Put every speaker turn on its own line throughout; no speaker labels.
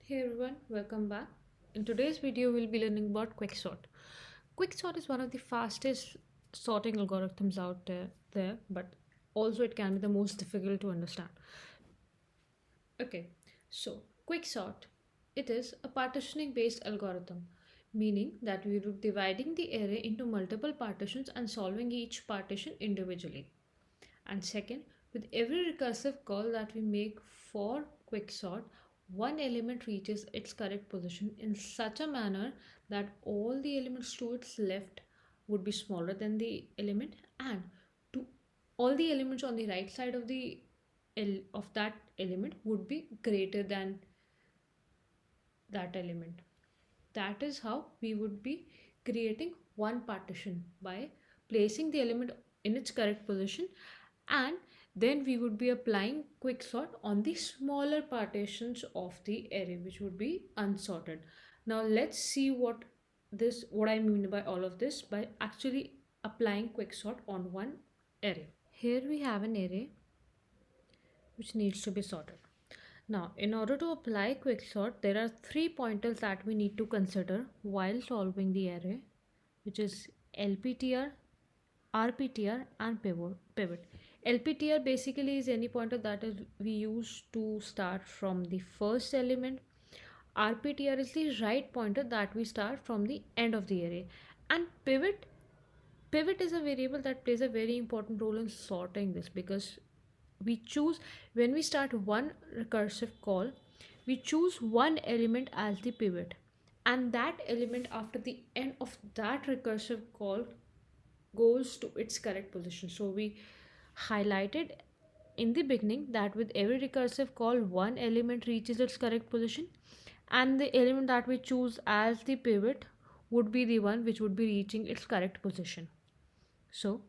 Hey everyone, welcome back. In today's video, we'll be learning about QuickSort. QuickSort is one of the fastest sorting algorithms out there, but also it can be the most difficult to understand. Okay, so QuickSort, it is a partitioning based algorithm, meaning that we will be dividing the array into multiple partitions and solving each partition individually. And second, with every recursive call that we make for quicksort, one element reaches its correct position in such a manner that all the elements to its left would be smaller than the element, and to all the elements on the right side of the of that element would be greater than that element. That is how we would be creating one partition by placing the element in its correct position, and then we would be applying quicksort on the smaller partitions of the array which would be unsorted. Now let's see what I mean by all of this by actually applying quicksort on one array. Here we have an array which needs to be sorted. Now, in order to apply quicksort, there are three pointers that we need to consider while solving the array, which is LPTR, RPTR, and pivot. LPTR basically is any pointer that is we use to start from the first element. RPTR is the right pointer that we start from the end of the array, and pivot is a variable that plays a very important role in sorting this, because we choose when we start one recursive call, we choose one element as the pivot, and that element after the end of that recursive call goes to its correct position. So we highlighted in the beginning that with every recursive call one element reaches its correct position, and the element that we choose as the pivot would be the one which would be reaching its correct position. So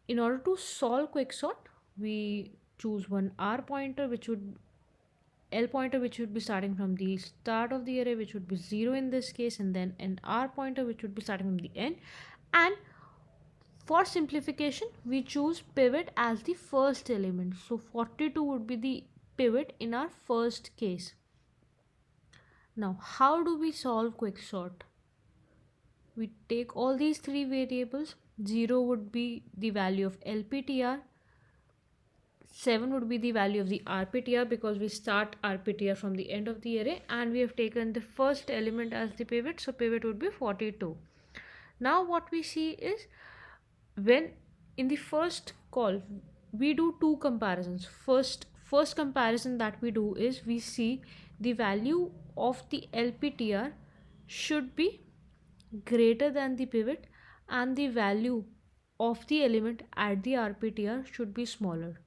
in order to solve quicksort, we choose one R pointer which would L pointer which would be starting from the start of the array, which would be 0 in this case, and then an R pointer which would be starting from the end. And for simplification, we choose pivot as the first element. So 42 would be the pivot in our first case. Now, how do we solve quicksort? We take all these three variables. 0 would be the value of LPTR, 7 would be the value of the RPTR because we start RPTR from the end of the array, and we have taken the first element as the pivot, so pivot would be 42. Now what we see is, when in the first call we do two comparisons. First comparison that we do is we see the value of the LPTR should be greater than the pivot, and the value of the element at the RPTR should be smaller.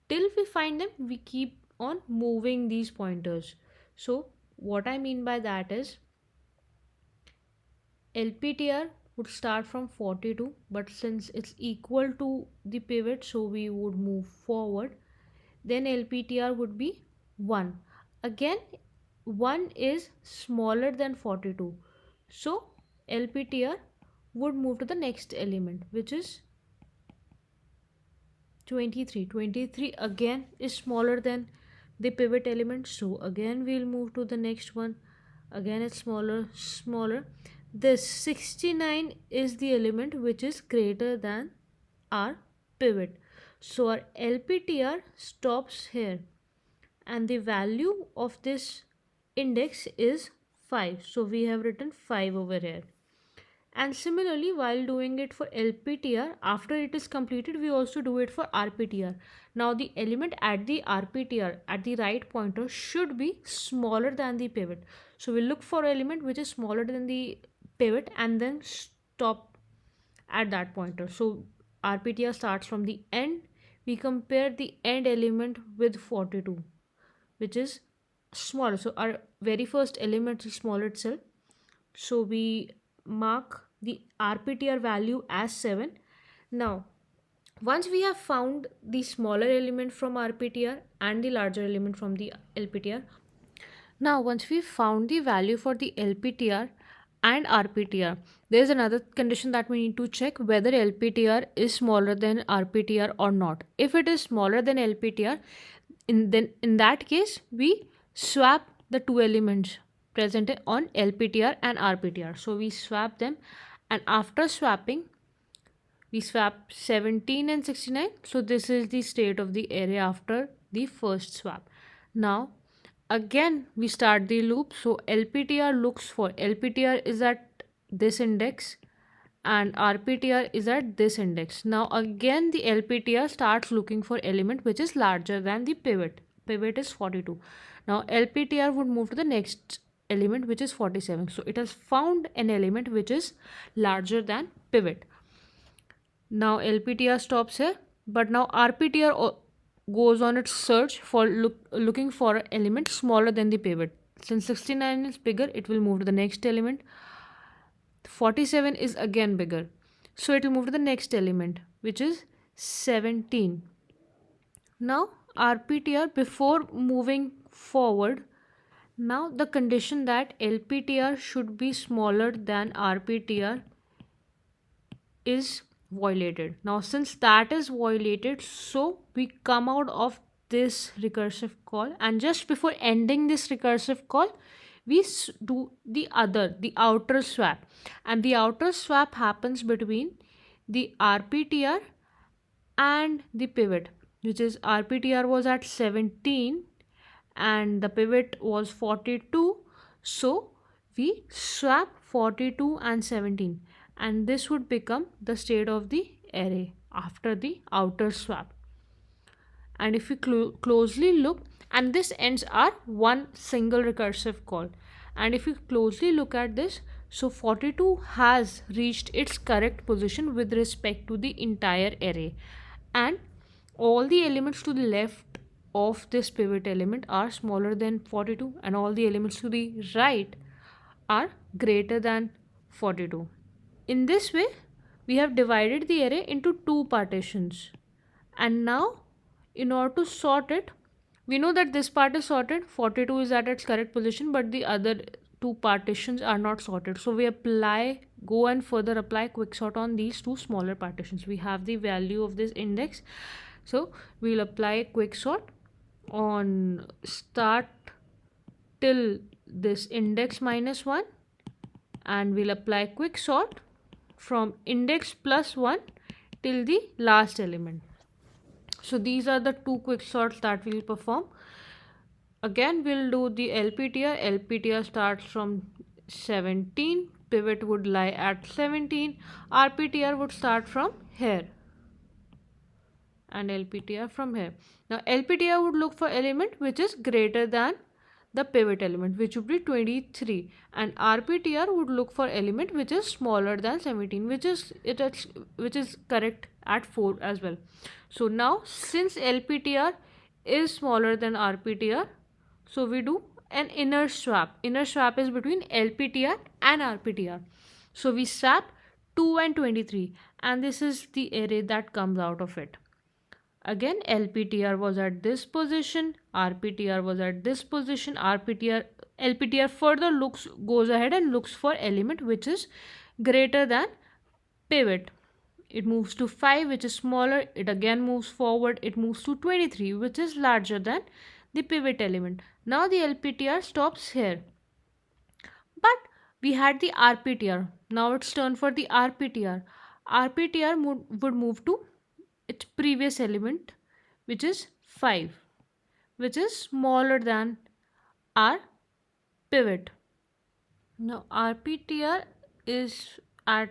Till we find them, we keep on moving these pointers. So what I mean by that is, LPTR would start from 42, but since it's equal to the pivot, so we would move forward. Then LPTR would be 1. Again, 1 is smaller than 42, so LPTR would move to the next element, which is 23. 23 again is smaller than the pivot element, so again we'll move to the next one. Again it's smaller. This 69 is the element which is greater than our pivot, so our LPTR stops here, and the value of this index is 5, so we have written 5 over here. And similarly, while doing it for LPTR, after it is completed, we also do it for RPTR. Now the element at the RPTR at the right pointer should be smaller than the pivot. So we look for an element which is smaller than the pivot and then stop at that pointer. So RPTR starts from the end. We compare the end element with 42, which is smaller. So our very first element is smaller itself. So we mark the RPTR value as 7. Now, once we have found the smaller element from RPTR and the larger element from the LPTR, now once we found the value for the LPTR and RPTR, there is another condition that we need to check whether LPTR is smaller than RPTR or not. If it is smaller than LPTR, in that case we swap the two elements present on LPTR and RPTR. So we swap them, and after swapping, we swap 17 and 69. So this is the state of the array after the first swap. Now again we start the loop. So LPTR is at this index and RPTR is at this index. Now again the LPTR starts looking for element which is larger than the pivot. Pivot is 42. Now LPTR would move to the next element which is 47. So it has found an element which is larger than pivot. Now LPTR stops here, but now RPTR goes on its search for looking for an element smaller than the pivot. Since 69 is bigger, it will move to the next element. 47 is again bigger, so it will move to the next element, which is 17. Now RPTR, before moving forward, now the condition that LPTR should be smaller than RPTR is violated. Now since that is violated, so we come out of this recursive call, and just before ending this recursive call, we do the outer swap, and the outer swap happens between the RPTR and the pivot, which is RPTR was at 17 and the pivot was 42. So we swap 42 and 17, and this would become the state of the array after the outer swap. And if we closely look, and this ends our one single recursive call, and if we closely look at this, so 42 has reached its correct position with respect to the entire array, and all the elements to the left of this pivot element are smaller than 42, and all the elements to the right are greater than 42. In this way, we have divided the array into two partitions, and now in order to sort it, we know that this part is sorted, 42 is at its correct position, but the other two partitions are not sorted. So we go and further apply quicksort on these two smaller partitions. We have the value of this index, so we'll apply quicksort on start till this index -1, and we'll apply quicksort from index +1 till the last element. So these are the two quicksorts that we'll perform. Again, we'll do the LPTR. LPTR starts from 17, pivot would lie at 17, RPTR would start from here, and LPTR from here. Now LPTR would look for element which is greater than the pivot element, which would be 23, and RPTR would look for element which is smaller than 17, which is correct at 4 as well. So now since LPTR is smaller than RPTR, so we do an inner swap. Inner swap is between LPTR and RPTR. So we swap 2 and 23, and this is the array that comes out of it. Again, LPTR was at this position, RPTR was at this position, LPTR further goes ahead and looks for element which is greater than pivot. It moves to 5, which is smaller, it again moves forward, it moves to 23, which is larger than the pivot element. Now the LPTR stops here. But we had the RPTR. Now it's turn for the RPTR. RPTR would move to its previous element, which is 5, which is smaller than our pivot. Now RPTR is at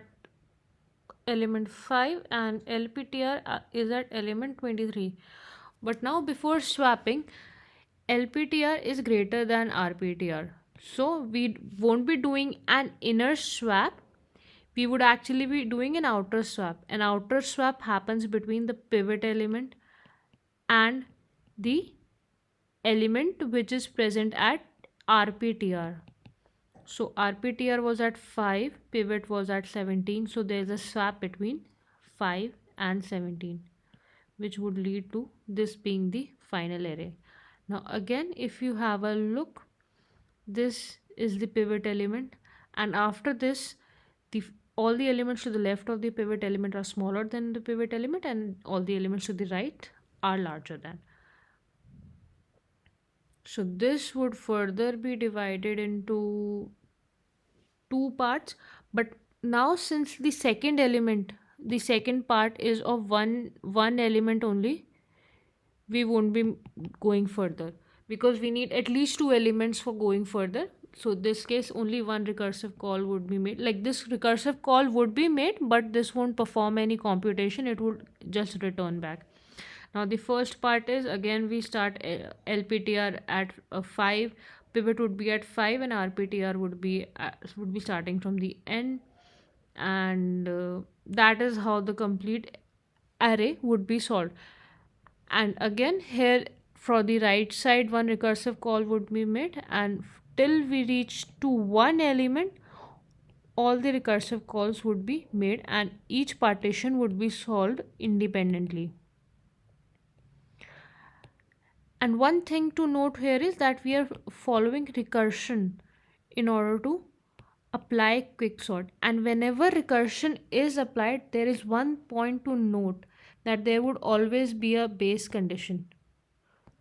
element 5 and LPTR is at element 23. But now before swapping, LPTR is greater than RPTR. So we won't be doing an inner swap. We would actually be doing an outer swap. An outer swap happens between the pivot element and the element which is present at RPTR. So RPTR was at 5, pivot was at 17. So there is a swap between 5 and 17, which would lead to this being the final array. Now again, if you have a look, this is the pivot element, and after this, all the elements to the left of the pivot element are smaller than the pivot element, and all the elements to the right are larger than. So this would further be divided into two parts. But now, since the second part is of one element only, we won't be going further, because we need at least two elements for going further. So this case, only one recursive call would be made. Like, this recursive call would be made, but this won't perform any computation, it would just return back. Now the first part is, again we start lptr at 5, pivot would be at 5, and rptr would be starting from the end. And that is how the complete array would be solved. And again here, for the right side, one recursive call would be made, and till we reach to one element, all the recursive calls would be made, and each partition would be solved independently. And one thing to note here is that we are following recursion in order to apply quicksort. And whenever recursion is applied, there is one point to note, that there would always be a base condition.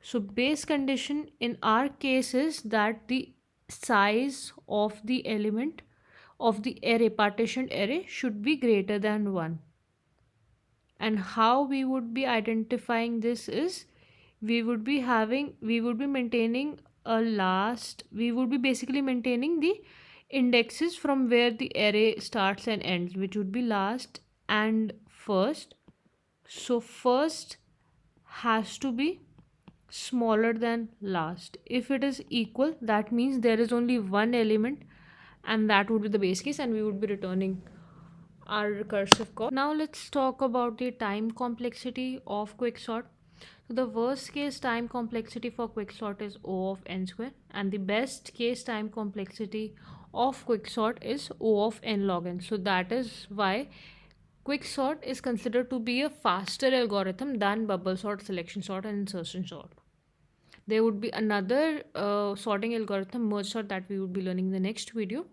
So base condition in our case is that the size of the element of the array, partitioned array, should be greater than 1. And how we would be identifying this is, we would be maintaining a last we would be basically maintaining the indexes from where the array starts and ends, which would be last and first. So first has to be smaller than last. If it is equal, that means there is only one element, and that would be the base case, and we would be returning our recursive call. Now let's talk about the time complexity of quicksort. So the worst case time complexity for quicksort is O of n square, and the best case time complexity of quicksort is O of n log n. So that is why quicksort is considered to be a faster algorithm than bubble sort, selection sort, and insertion sort. There would be another sorting algorithm, merge sort, that we would be learning in the next video,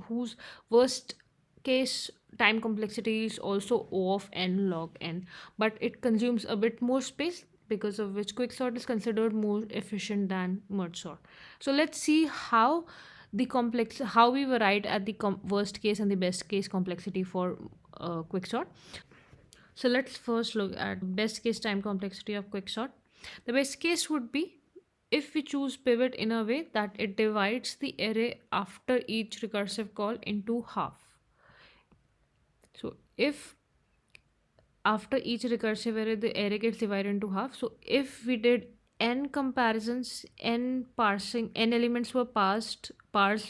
whose worst case time complexity is also O of n log n, but it consumes a bit more space, because of which quicksort is considered more efficient than merge sort. So let's see how we write at the worst case and the best case complexity for quicksort. So let's first look at best case time complexity of quicksort. The best case would be if we choose pivot in a way that it divides the array after each recursive call into half. So if after each recursive array the array gets divided into half, so if we did n comparisons, n elements were parsed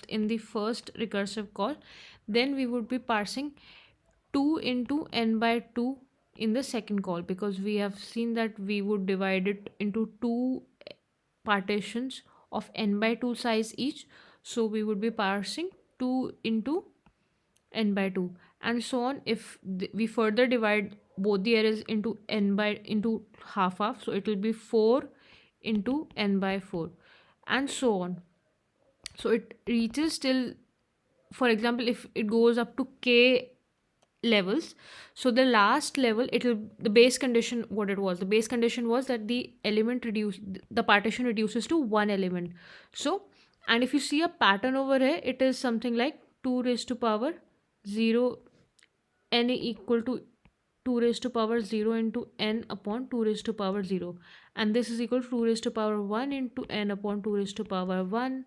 in the first recursive call, then we would be parsing 2 into n by 2 in the second call, because we have seen that we would divide it into two partitions of n by 2 size each. So we would be parsing 2 into n by 2, and so on. If we further divide both the arrays into half, so it will be 4 into n by 4, and so on. So it reaches till, for example, if it goes up to k levels, so the last level, the base condition, what it was, the base condition was that the partition reduces to one element. So, and if you see a pattern over here, it is something like 2 raised to power 0, n equal to 2 raised to power 0 into n upon 2 raised to power 0, and this is equal to 2 raised to power 1 into n upon 2 raised to power 1,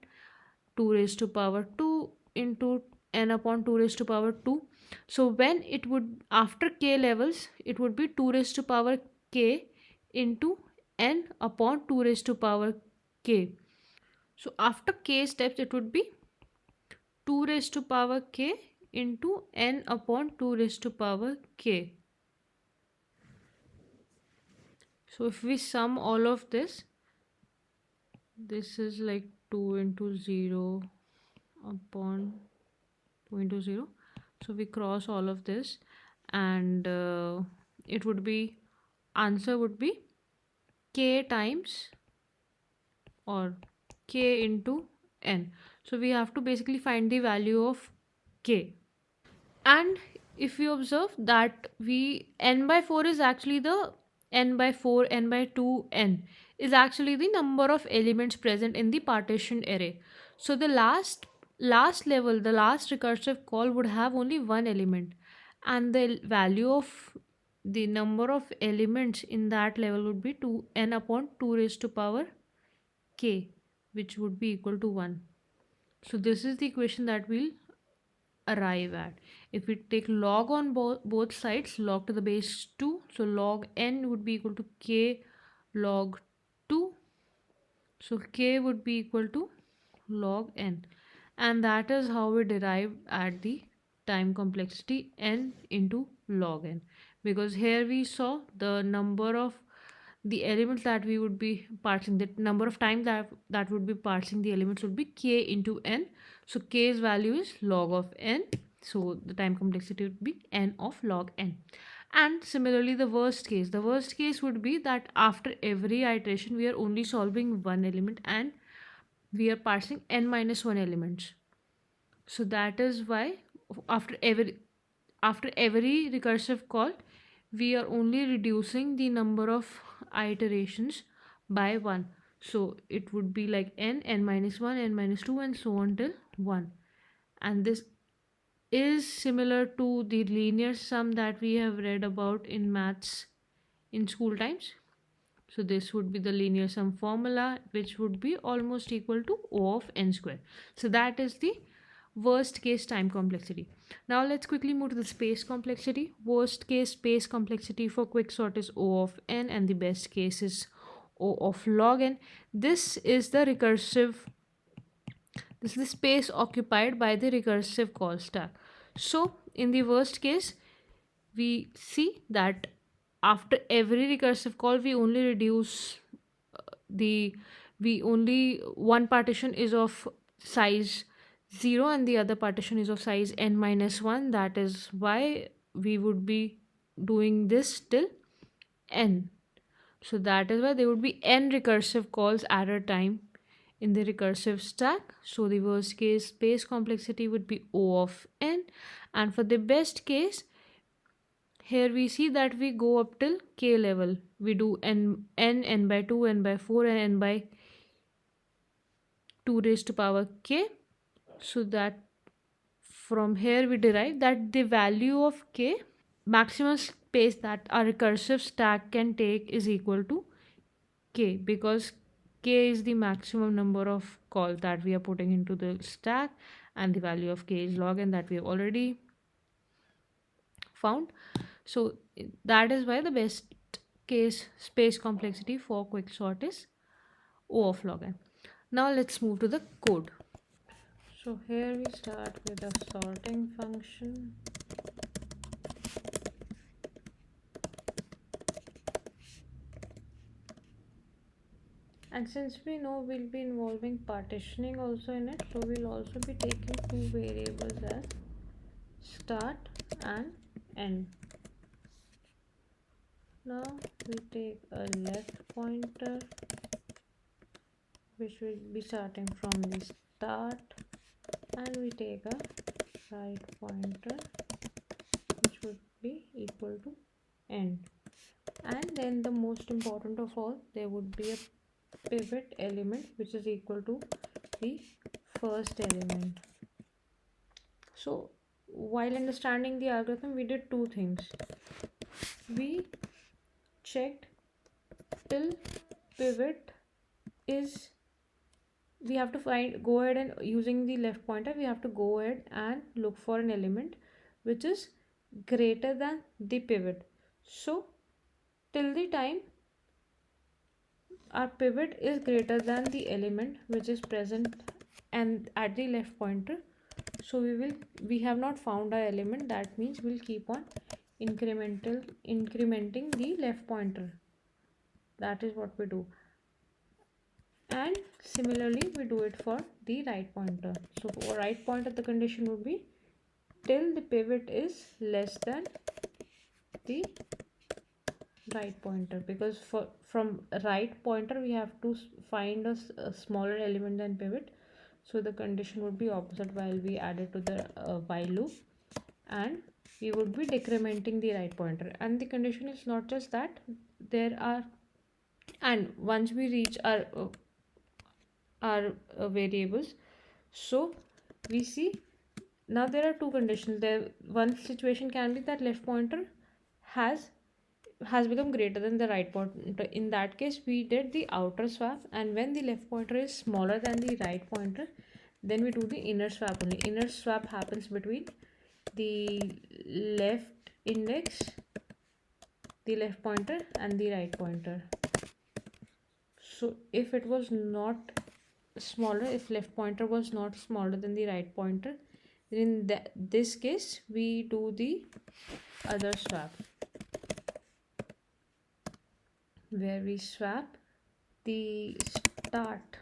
2 raised to power 2 into n upon 2 raised to power 2. So when it would, after k levels, it would be 2 raised to power k into n upon 2 raised to power k. So after k steps, it would be 2 raised to power k into n upon 2 raised to power k. So if we sum all of this is like 2 into 0 upon 2 into 0. So we cross all of this, and it would be, answer would be k times, or k into n. So we have to basically find the value of k. And if you observe that n by 4 is actually the n by 4, n by 2, n is actually the number of elements present in the partitioned array. So the last level, the last recursive call would have only one element, and the value of the number of elements in that level would be 2 n upon 2 raised to power k, which would be equal to 1. So this is the equation that we'll arrive at. If we take log on both sides, log to the base 2, so log n would be equal to k log 2. So k would be equal to log n, and that is how we derive at the time complexity n into log n, because here we saw the number of the elements that we would be parsing, the number of times that would be parsing the elements would be k into n. So k's value is log of n, so the time complexity would be n of log n. And similarly, the worst case would be that after every iteration we are only solving one element and we are parsing n minus 1 elements. So that is why after every recursive call we are only reducing the number of iterations by 1. So it would be like n minus 1, n minus 2, and so on till 1. And this is similar to the linear sum that we have read about in maths in school times. So this would be the linear sum formula, which would be almost equal to O of n square. So that is the worst case time complexity. Now let's quickly move to the space complexity. Worst case space complexity for quicksort is O of n, and the best case is O of log n. This is the space occupied by the recursive call stack. So in the worst case, we see that after every recursive call we only reduce the we only one partition is of size 0 and the other partition is of size n minus 1. That is why we would be doing this till n. So that is why there would be n recursive calls at a time in the recursive stack. So the worst case space complexity would be O of n, and for the best case, here we see that we go up till k level. We do n by 2, n by 4, and n by 2 raised to power k. So that from here we derive that the value of k, maximum space that our recursive stack can take, is equal to k, because k is the maximum number of calls that we are putting into the stack, and the value of k is log n that we have already found. So that is why the best case space complexity for quicksort is O of log n. Now let's move to the code. So here we start with a sorting function. And since we know we'll be involving partitioning also in it, so we'll also be taking two variables as start and end. Now we take a left pointer, which will be starting from the start, and we take a right pointer, which would be equal to end. And then the most important of all, there would be a pivot element which is equal to the first element. So while understanding the algorithm, we did two things. We checked till pivot is, we have to go ahead and using the left pointer, we have to go ahead and look for an element which is greater than the pivot. So till the time our pivot is greater than the element which is present and at the left pointer, so we have not found our element. That means we'll keep on incrementing the left pointer. That is what we do. And similarly we do it for the right pointer. So for right pointer, the condition would be till the pivot is less than the right pointer, because from right pointer we have to find a smaller element than pivot. So the condition would be opposite while we add it to the while loop. And we would be decrementing the right pointer. And the condition is not just that, there are, and once we reach our variables, so we see now there are two conditions there. One situation can be that left pointer has become greater than the right pointer. In that case, we did the outer swap, and when the left pointer is smaller than the right pointer, then we do the inner swap only. Inner swap happens between the left index, the left pointer, and the right pointer. So if it was not smaller, if left pointer was not smaller than the right pointer, then in this case we do the other swap, where we swap the start,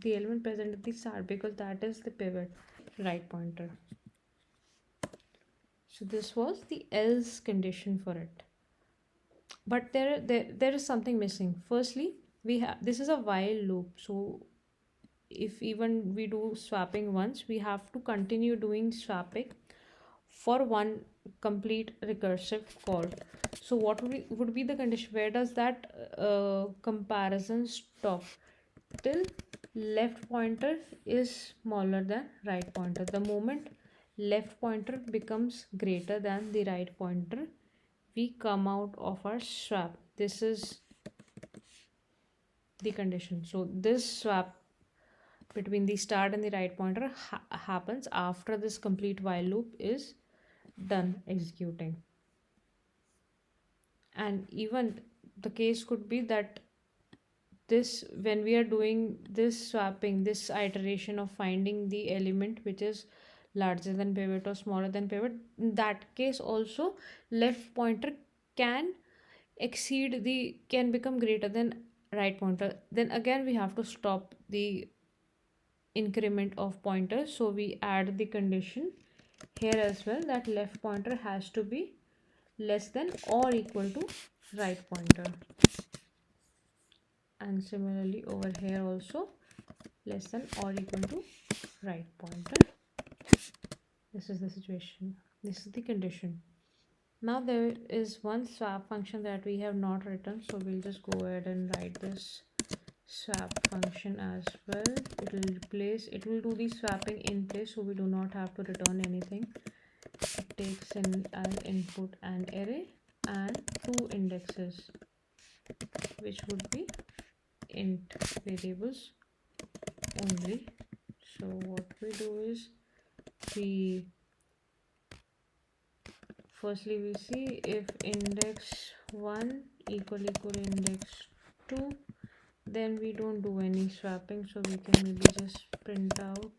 the element present at the start, because that is the pivot right pointer. So this was the else condition for it. But there is something missing. Firstly, we have, this is a while loop, so if even we do swapping once, we have to continue doing swapping for one complete recursive call. So what would be the condition? Where does that comparison stop? Till left pointer is smaller than right pointer. The moment left pointer becomes greater than the right pointer, we come out of our swap. This is the condition. So this swap between the start and the right pointer happens after this complete while loop is done executing. And even the case could be that this, when we are doing this swapping, this iteration of finding the element which is larger than pivot or smaller than pivot, in that case also left pointer can can become greater than right pointer. Then again we have to stop the increment of pointers, so we add the condition here as well, that left pointer has to be less than or equal to right pointer. And similarly over here also, less than or equal to right pointer. This is the situation, this is the condition. Now there is one swap function that we have not written, so we'll just go ahead and write this swap function as well. It will do the swapping in place, so we do not have to return anything. It takes in as input an array and two indexes, which would be int variables only. So what we do is, firstly we see if index 1 equal index 2, then we don't do any swapping, so we can maybe just print out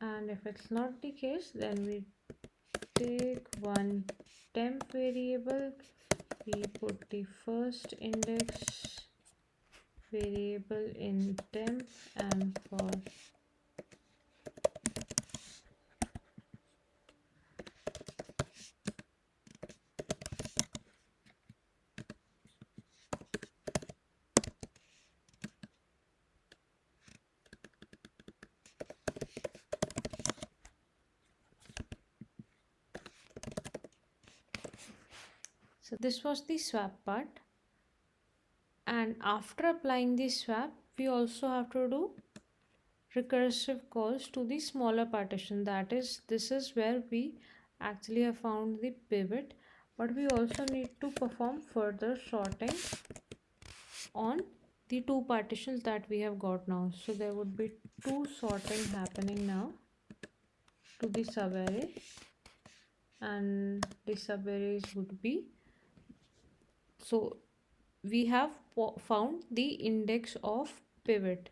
and if it's not the case, then we take one temp variable, we put the first index variable in temp, and for so this was the swap part. And after applying the swap, we also have to do recursive calls to the smaller partition. That is, this is where we actually have found the pivot, but we also need to perform further sorting on the two partitions that we have got now. So there would be two sorting happening now to the subarray, and the subarrays would be, so we have found the index of pivot,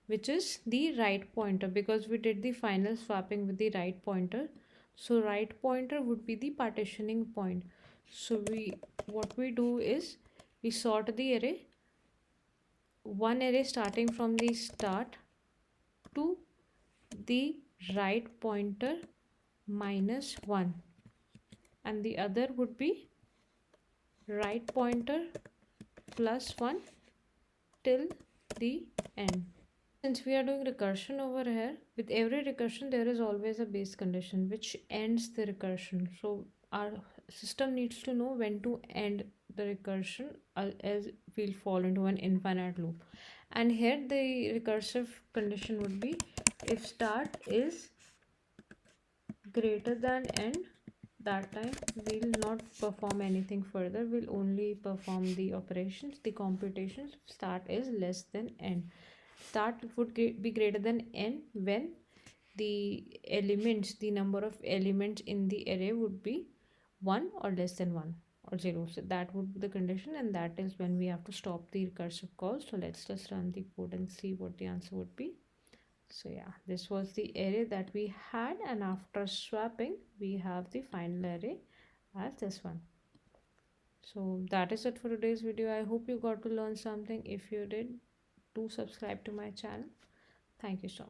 which is the right pointer, because we did the final swapping with the right pointer. So right pointer would be the partitioning point. So what we do is we sort the array, one array starting from the start to the right pointer -1, and the other would be right pointer plus 1 till the end. Since we are doing recursion over here, with every recursion there is always a base condition which ends the recursion. So our system needs to know when to end the recursion, else we'll fall into an infinite loop. And here the recursive condition would be if start is greater than end, that time we'll not perform anything further, we'll only perform the operations, the computations. Start is less than end. Start would be greater than n when the elements, the number of elements in the array would be 1 or less than 1 or 0. So that would be the condition, and that is when we have to stop the recursive call. So let's just run the code and see what the answer would be. So yeah, this was the array that we had, and after swapping we have the final array as this one. So that is it for today's video. I hope you got to learn something. If you did, do subscribe to my channel. Thank you so much.